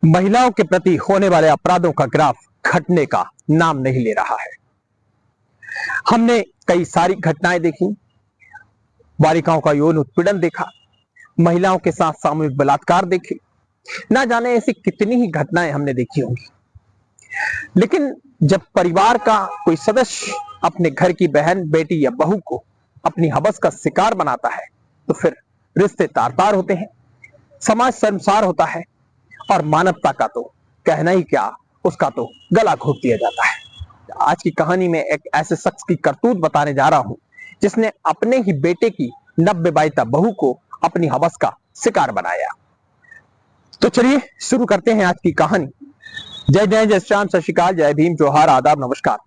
महिलाओं के प्रति होने वाले अपराधों का ग्राफ घटने का नाम नहीं ले रहा है। हमने कई सारी घटनाएं देखी, बालिकाओं का यौन उत्पीड़न देखा, महिलाओं के साथ सामूहिक बलात्कार देखे, ना जाने ऐसी कितनी ही घटनाएं हमने देखी होंगी। लेकिन जब परिवार का कोई सदस्य अपने घर की बहन, बेटी या बहू को अपनी हवस का शिकार बनाता है तो फिर रिश्ते तार तार होते हैं, समाज शर्मसार होता है और मानवता का तो कहना ही क्या, उसका तो गला घोट दिया जाता है। आज की कहानी में एक ऐसे शख्स की करतूत बताने जा रहा हूं जिसने अपने ही बेटे की नब्बे बाईता बहू को अपनी हवस का शिकार बनाया। तो चलिए शुरू करते हैं आज की कहानी। जय जय, जय श्याम, सत श्री अकाल, जय भीम, जोहार, आदाब, नमस्कार।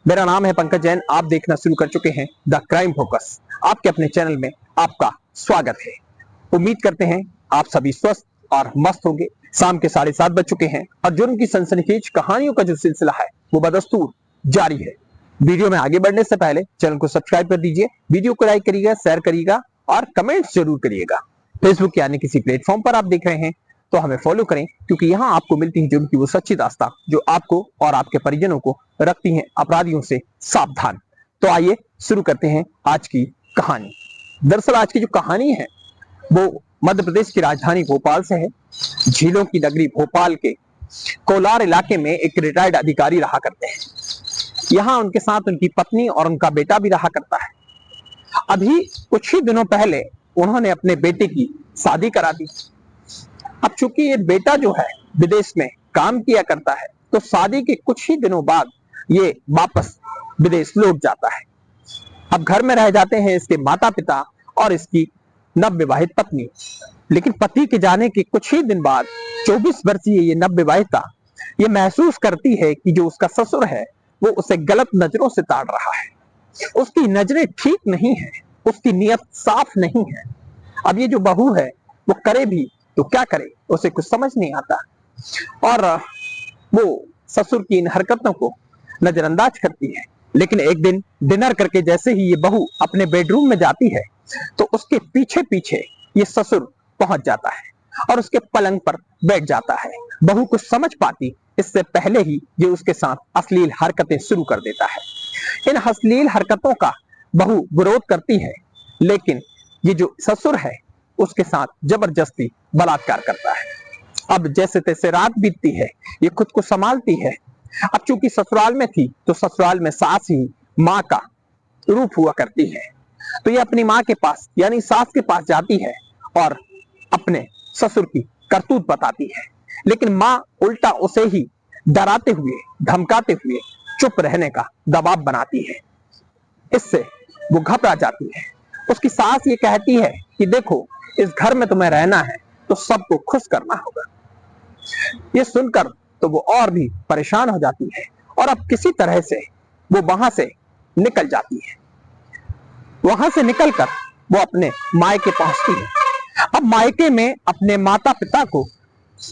मेरा नाम है पंकज जैन। आप देखना शुरू कर चुके हैं द क्राइम फोकस। आपके अपने चैनल में आपका स्वागत है। उम्मीद करते हैं आप सभी स्वस्थ और मस्त होंगे। शाम के 7:30 बज चुके हैं और जुर्म की सनसनीखेज कहानियों का जो सिलसिला है वो बदस्तूर जारी है। वीडियो में आगे बढ़ने से पहले चैनल को सब्सक्राइब कर दीजिए, वीडियो को लाइक करिएगा, शेयर करिएगा और कमेंट्स जरूर करिएगा। फेसबुक यानी किसी प्लेटफॉर्म पर आप देख रहे हैं तो हमें फॉलो करें, क्योंकि यहाँ आपको मिलती है जुर्म की वो सच्ची दास्तां जो आपको और आपके परिजनों को रखती हैं अपराधियों से सावधान। तो आइए शुरू करते हैं आज की कहानी। दरअसल आज की जो कहानी है वो मध्य प्रदेश की राजधानी भोपाल से है। झीलों की नगरी भोपाल के कोलार इलाके में एक रिटायर्ड अधिकारी रहा करते हैं। यहाँ उनके साथ उनकी पत्नी और उनका बेटा भी रहा करता है। अभी कुछ ही दिनों पहले उन्होंने अपने बेटे की शादी करा दी। अब चूंकि ये बेटा जो है विदेश में काम किया करता है तो शादी के कुछ ही दिनों बाद ये वापस विदेश लौट जाता है। अब घर में रह जाते हैं इसके माता पिता और इसकी नवविवाहित पत्नी। लेकिन पति के जाने के कुछ ही दिन बाद 24 वर्षीय ये नवविवाहिता ये महसूस करती है कि जो उसका ससुर है वो उसे गलत नजरों से ताड़ रहा है। उसकी नजरें ठीक नहीं है, उसकी नीयत साफ नहीं है। अब ये जो बहू है वो करे भी तो क्या करे, उसे कुछ समझ नहीं आता और वो ससुर की इन हरकतों को नजरअंदाज करती है। लेकिन एक दिन डिनर करके जैसे ही ये बहू अपने बेडरूम में जाती है तो उसके पीछे पीछे ये ससुर पहुंच जाता है और उसके पलंग पर बैठ जाता है। बहू कुछ समझ पाती इससे पहले ही ये उसके साथ अश्लील हरकतें शुरू कर देता है। इन अश्लील हरकतों का बहू विरोध करती है, लेकिन ये जो ससुर है उसके साथ जबरदस्ती बलात्कार करता है। अब जैसे तैसे रात बीतती है, ये खुद को संभालती है। अब चूंकि ससुराल में थी तो ससुराल में सास ही माँ का रूप हुआ करती है, तो ये अपनी माँ के पास यानी सास के पास जाती है और अपने ससुर की करतूत बताती है। लेकिन माँ उल्टा उसे ही डराते हुए, धमकाते हुए चुप रहने का दबाव बनाती है। इससे वो घबरा जाती है। उसकी सास ये कहती है कि देखो, इस घर में तुम्हें रहना है तो सबको खुश करना होगा। ये सुनकर तो वो और भी परेशान हो जाती है और अब किसी तरह से वो वहां से निकल जाती है। वहां से निकलकर वो अपने मायके पहुंचती है। अब मायके में अपने माता पिता को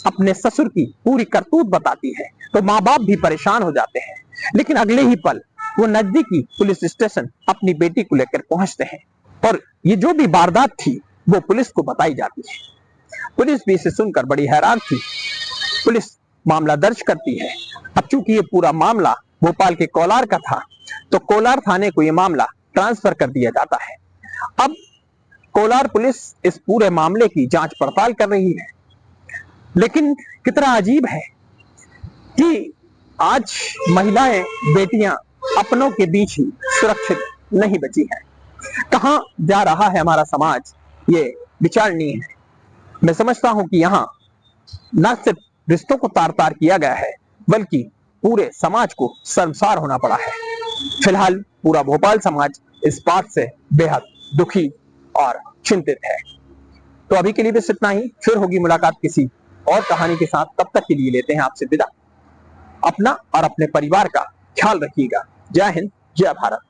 अपने ससुर की पूरी करतूत बताती है तो माँ बाप भी परेशान हो जाते हैं। लेकिन अगले ही पल वो नजदीकी पुलिस स्टेशन अपनी बेटी को लेकर पहुंचते हैं और ये जो भी वारदात थी वो पुलिस को बताई जाती है। पुलिस भी इसे सुनकर बड़ी हैरान थी। पुलिस मामला दर्ज करती है। अब चूंकि ये पूरा मामला भोपाल के कोलार का था तो कोलार थाने को ये मामला ट्रांसफर कर दिया जाता है। अब कोलार पुलिस इस पूरे मामले की जांच पड़ताल कर रही है। लेकिन कितना अजीब है कि आज महिलाएं, बेटियां अपनों के बीच ही सुरक्षित नहीं बची हैं। कहां जा रहा है हमारा समाज, ये विचारणीय है। मैं समझता हूं कि यहाँ न सिर्फ रिश्तों को तार तार किया गया है बल्कि पूरे समाज को शर्मसार होना पड़ा है। फिलहाल पूरा भोपाल समाज इस बात से बेहद दुखी और चिंतित है। तो अभी के लिए बस इतना ही। फिर होगी मुलाकात किसी और कहानी के साथ। तब तक के लिए लेते हैं आपसे विदा। अपना और अपने परिवार का ख्याल रखिएगा। जय हिंद, जय भारत।